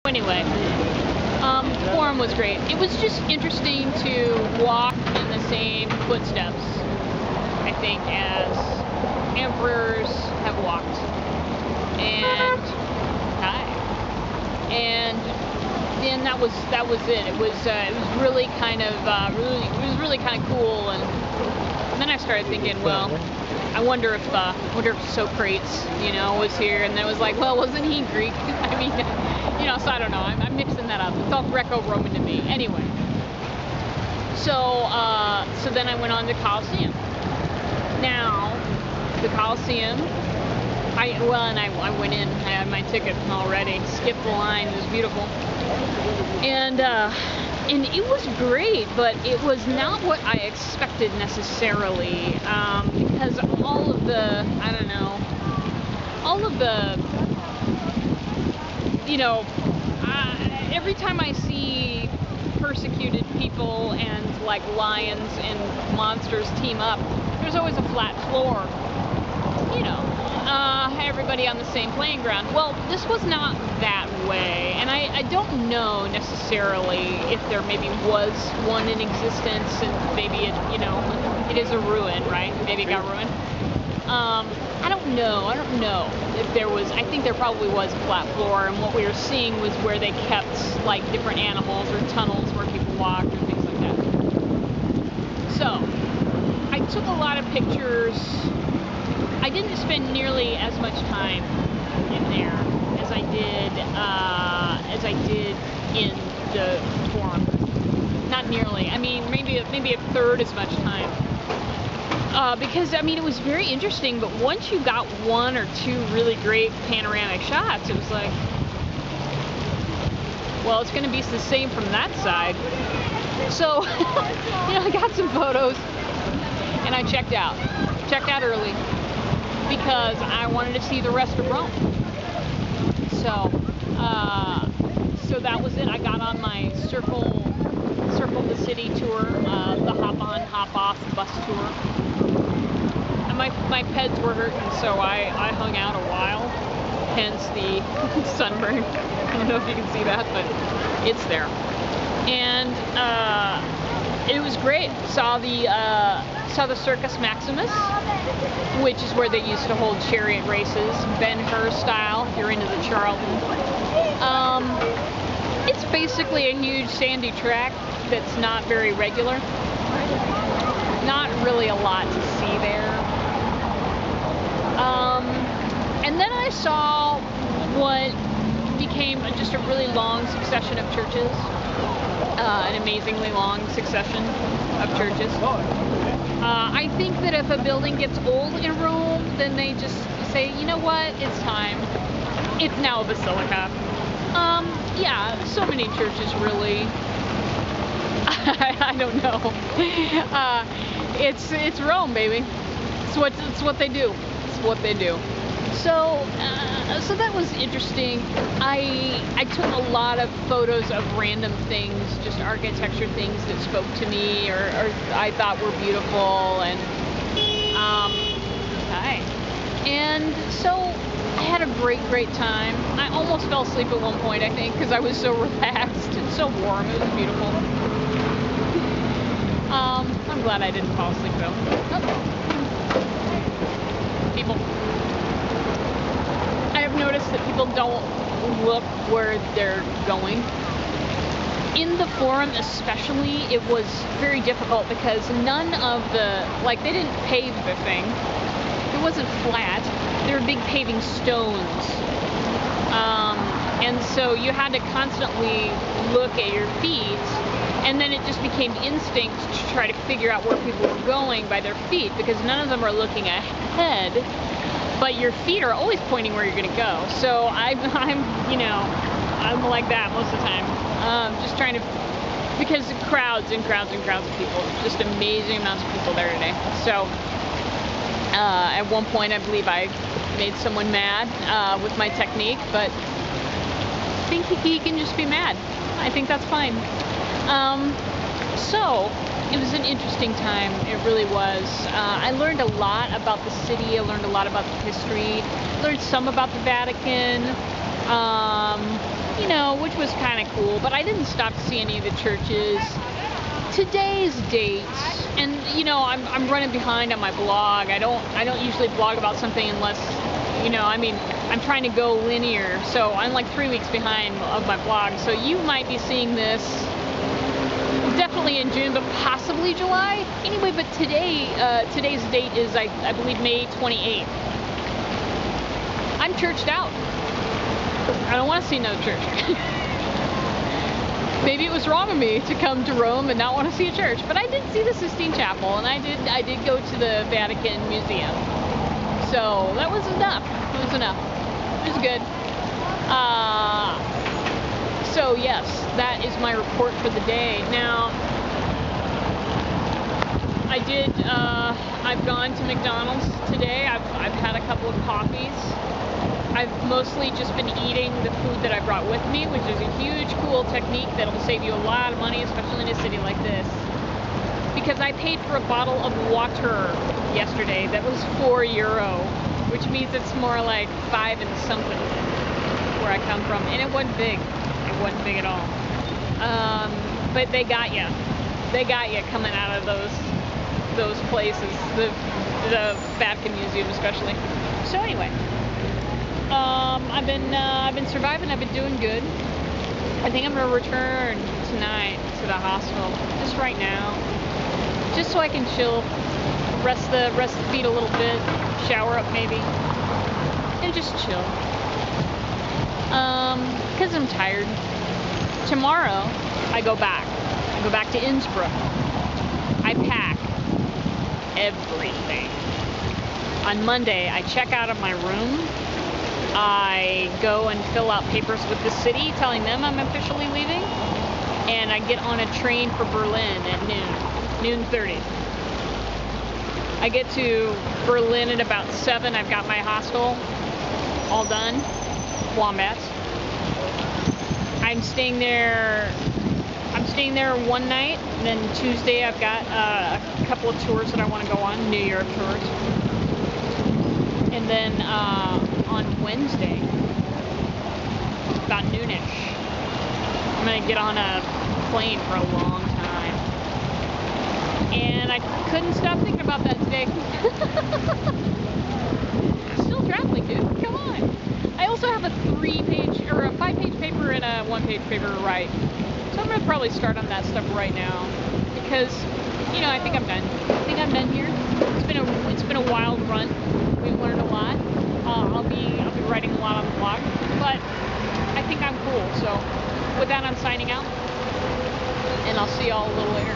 Anyway, the forum was great. It was just interesting to walk in the same footsteps, I think, as emperors have walked. And and then that was it. It was really kind of really kind of cool. And then I started thinking, well, I wonder if Socrates, was here, and then it was like, well, wasn't he Greek? I mean, so I don't know. I'm mixing that up. It's all Greco-Roman to me. Anyway, so then I went on to Colosseum. Now, the Colosseum, I went in. I had my ticket already. Skipped the line. It was beautiful, and it was great, but it was not what I expected necessarily, because all of the, every time I see persecuted people and like lions and monsters team up, there's always a flat floor, everybody on the same playing ground. Well, this was not that way, and I don't know necessarily if there maybe was one in existence, and maybe it is a ruin, right? Maybe it got ruined. I don't know if there was. I think there probably was a flat floor, and what we were seeing was where they kept like different animals or tunnels where people walked or things like that. So I took a lot of pictures. I didn't spend nearly as much time in there as I did in the forum. Not nearly. I mean, maybe a third as much time. Because it was very interesting. But once you got one or two really great panoramic shots, it was like, well, it's going to be the same from that side. So, I got some photos, and I checked out. Checked out early, because I wanted to see the rest of Rome. So that was it. I got on my Circle the City tour, the hop on, hop off bus tour. And my peds were hurting, so I hung out a while. Hence the sunburn. I don't know if you can see that, but it's there. And it was great. Saw the Circus Maximus, which is where they used to hold chariot races, Ben-Hur style, if you're into the Charlton. It's basically a huge sandy track that's not very regular. Not really a lot to see there. And then I saw what became just a really long succession of churches. An amazingly long succession of churches. I think that if a building gets old in Rome, then they just say, you know what, it's time. It's now a basilica. Yeah, so many churches really. I don't know. It's Rome, baby. It's what they do. It's what they do. So that was interesting. I took a lot of photos of random things, just architecture things that spoke to me or I thought were beautiful, and so I had a great time. I almost fell asleep at one point, I think, because I was so relaxed and so warm. It was beautiful. I'm glad I didn't fall asleep though. People. I have noticed that people don't look where they're going. In the forum especially, it was very difficult because none of they didn't pave the thing. It wasn't flat. There were big paving stones. And so you had to constantly look at your feet, and then it just became instinct to try to figure out where people were going by their feet, because none of them are looking ahead. But your feet are always pointing where you're going to go. So I'm like that most of the time. Just trying to, because crowds and crowds and crowds of people, just amazing amounts of people there today. So at one point, I believe I made someone mad with my technique, but I think he can just be mad. I think that's fine. So it was an interesting time. It really was. I learned a lot about the city. I learned a lot about the history. Learned some about the Vatican. you know, which was kind of cool. But I didn't stop to see any of the churches. Today's date, and you know, I'm running behind on my blog. I don't usually blog about something unless, you know, I mean, I'm trying to go linear, so I'm like 3 weeks behind of my blog. So you might be seeing this definitely in June, but possibly July. Anyway, but today's date is I believe May 28th. I'm churched out. I don't want to see another church. Maybe it was wrong of me to come to Rome and not want to see a church, but I did see the Sistine Chapel, and I did go to the Vatican Museum. So that was enough. It was enough. It was good. So yes, that is my report for the day. Now, I've gone to McDonald's today. I've had a couple of coffees. I've mostly just been eating the food that I brought with me, which is a huge, cool technique that'll save you a lot of money, especially in a city like this. Because I paid for a bottle of water yesterday that was €4, which means it's more like 5 and something where I come from. And it wasn't big. It wasn't big at all. But they got you. They got you coming out of those places, the Vatican Museum especially. So anyway. I've been surviving. I've been doing good. I think I'm gonna return tonight to the hospital, just right now, just so I can chill, rest the feet a little bit, shower up maybe, and just chill. 'Cause I'm tired. Tomorrow I go back. I go back to Innsbruck. I pack everything. On Monday I check out of my room. I go and fill out papers with the city telling them I'm officially leaving, and I get on a train for Berlin at noon 30. I get to Berlin at about 7. I've got my hostel all done, Wombats. I'm staying there one night, and then Tuesday I've got a couple of tours that I want to go on, New York tours. And then on Wednesday, about noonish, I'm going to get on a plane for a long time. And I couldn't stop thinking about that today. Still traveling, dude. Come on. I also have a 3-page or a 5-page paper and a 1-page paper to write. So I'm going to probably start on that stuff right now. Because, you know, I think I'm done. I think I'm done here. It's been a wild run. We've learned a lot. I'll be writing a lot on the blog, but I think I'm cool. So with that, I'm signing out, and I'll see y'all a little later.